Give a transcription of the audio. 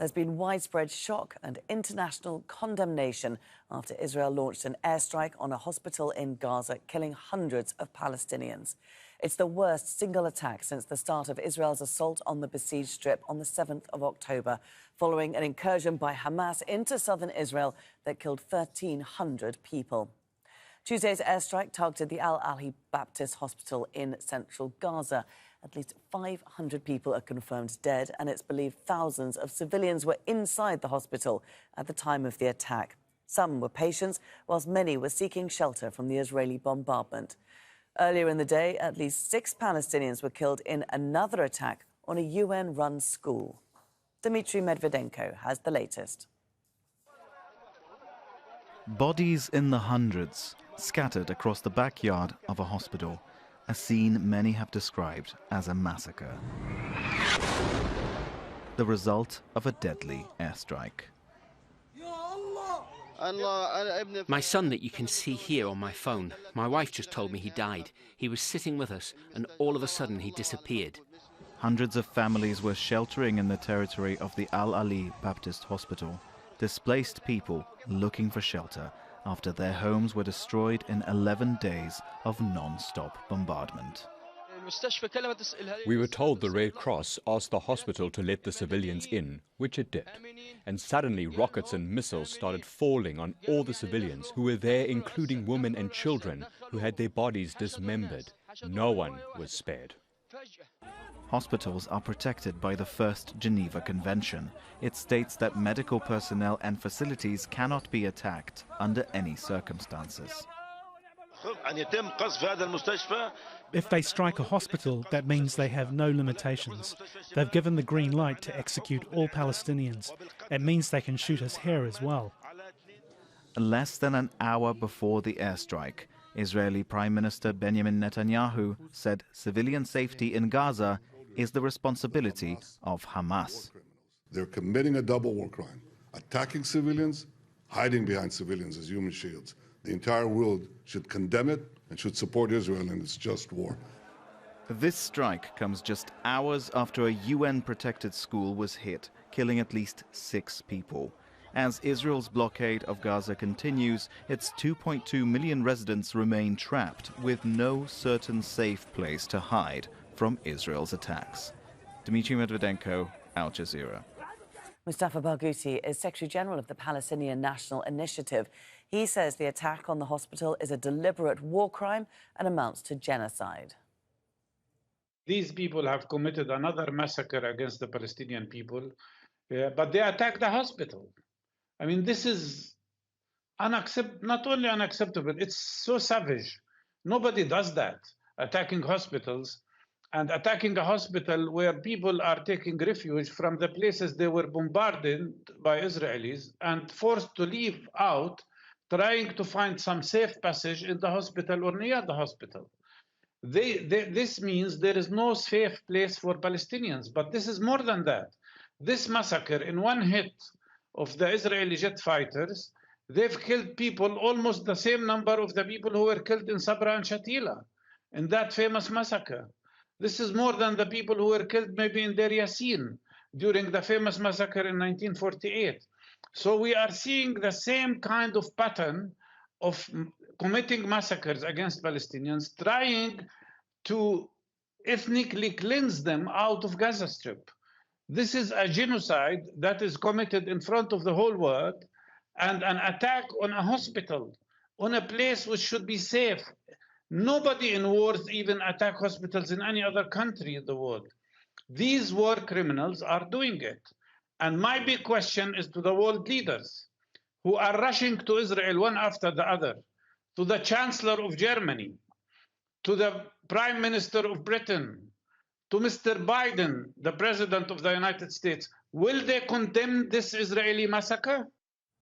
There's been widespread shock and international condemnation after Israel launched an airstrike on a hospital in Gaza, killing hundreds of Palestinians. It's the worst single attack since the start of Israel's assault on the besieged Strip on the 7th of October, following an incursion by Hamas into southern Israel that killed 1,300 people. Tuesday's airstrike targeted the Al-Ali Baptist Hospital in central Gaza. At least 500 people are confirmed dead, and it's believed thousands of civilians were inside the hospital at the time of the attack. Some were patients, whilst many were seeking shelter from the Israeli bombardment. Earlier in the day, at least 6 Palestinians were killed in another attack on a UN-run school. Dmitry Medvedenko has the latest. Bodies in the hundreds, scattered across the backyard of a hospital, a scene many have described as a massacre. The result of a deadly airstrike. My son that you can see here on my phone, my wife just told me he died. He was sitting with us and all of a sudden he disappeared. Hundreds of families were sheltering in the territory of the Al-Ali Baptist Hospital. Displaced people looking for shelter after their homes were destroyed in 11 days of non-stop bombardment. We were told the Red Cross asked the hospital to let the civilians in, which it did. And suddenly rockets and missiles started falling on all the civilians who were there, including women and children who had their bodies dismembered. No one was spared. Hospitals are protected by the First Geneva Convention. It states that medical personnel and facilities cannot be attacked under any circumstances. If they strike a hospital, that means they have no limitations. They've given the green light to execute all Palestinians. It means they can shoot us here as well. Less than an hour before the airstrike, Israeli Prime Minister Benjamin Netanyahu said civilian safety in Gaza is the responsibility of Hamas. They're committing a double war crime, attacking civilians, hiding behind civilians as human shields. The entire world should condemn it and should support Israel in its just war. This strike comes just hours after a UN-protected school was hit, killing at least 6 people. As Israel's blockade of Gaza continues, its 2.2 million residents remain trapped with no certain safe place to hide from Israel's attacks. Dmitry Medvedenko, Al Jazeera. Mustafa Barghouti is Secretary General of the Palestinian National Initiative. He says the attack on the hospital is a deliberate war crime and amounts to genocide. These people have committed another massacre against the Palestinian people, but they attacked the hospital. I mean, this is not only unacceptable, it's so savage. Nobody does that, attacking hospitals. And attacking a hospital where people are taking refuge from the places they were bombarded by Israelis and forced to leave out, trying to find some safe passage in the hospital or near the hospital. This means there is no safe place for Palestinians. But this is more than that. This massacre, in one hit of the Israeli jet fighters, they've killed people, almost the same number of the people who were killed in Sabra and Shatila in that famous massacre. This is more than the people who were killed maybe in Deir Yassin during the famous massacre in 1948. So we are seeing the same kind of pattern of committing massacres against Palestinians, trying to ethnically cleanse them out of Gaza Strip. This is a genocide that is committed in front of the whole world, and an attack on a hospital, on a place which should be safe. Nobody in wars even attack hospitals in any other country in the world. These war criminals are doing it. And my big question is to the world leaders who are rushing to Israel one after the other, to the Chancellor of Germany, to the Prime Minister of Britain, to Mr. Biden, the President of the United States. Will they condemn this Israeli massacre?